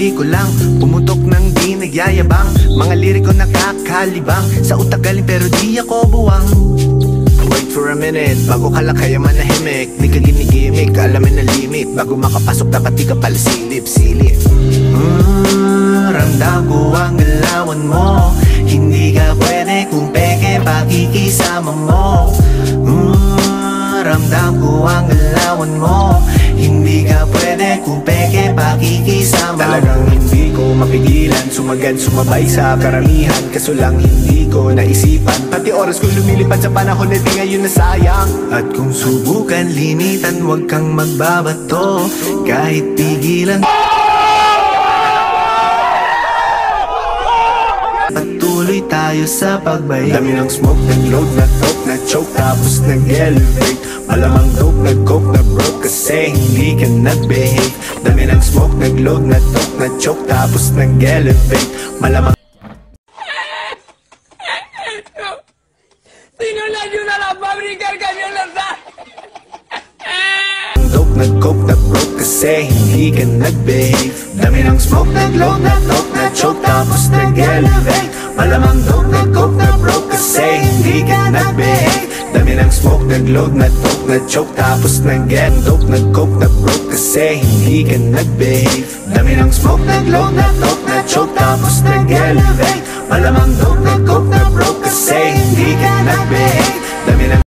Katabi ko lang, pumutok ng di nagyayabang. Mga liriko nakakalibang, sa utak galing pero di ako buwang. Wait for a minute, bago ka lang kaya manahimik. Di ka ginigimik, alamin na limit. Bago makapasok dapat di ka pala silip-silip. Ramdam ko ang galawan mo. Hindi ka pwede kung peke pakikisama mo. Ramdam ko ang galawan mo. Hindi ka pwede kung peke pakikisama. Talagang hindi ko mapigilan, sumagad sumabay sa karamihan. Kaso lang hindi ko naisipan, pati oras ko lumilipad sa panahon na di ngayon nasayang. At kung subukan limitan, huwag kang magbabato. Kahit pigilan, patuloy tayo sa pagbayad. Dami ng smoke, nag-load, na-talk, na-choke, tapos nag-elevate. Malamang dope, nag-coke, na-broke kasi hindi ka nag-behave. Dami ng smoke, nag-load, na-talk, na-choke, tapos nag-elevate. Malamang Sinulan nyo na lang, pabrikar kami lang sa dope, nag-coke, na-broke kasi hindi ka nag-behave. Dami ng smoke, nag-load, na-talk, na-choke, tapos nag-elevate. Malamang dope, nag-coke, na-broke kasi hindi ka nag-behave. Dami ng smoke, nag-load, na-talk, na-choke, tapos nag-get dope, nag-coke, na-broke kasi hindi ka nag-behave. Dami ng smoke, nag-load, na-talk, na-choke, tapos nag-elevate. Malamang dope, nag-coke, na-broke kasi hindi ka nag-behave. Dami ng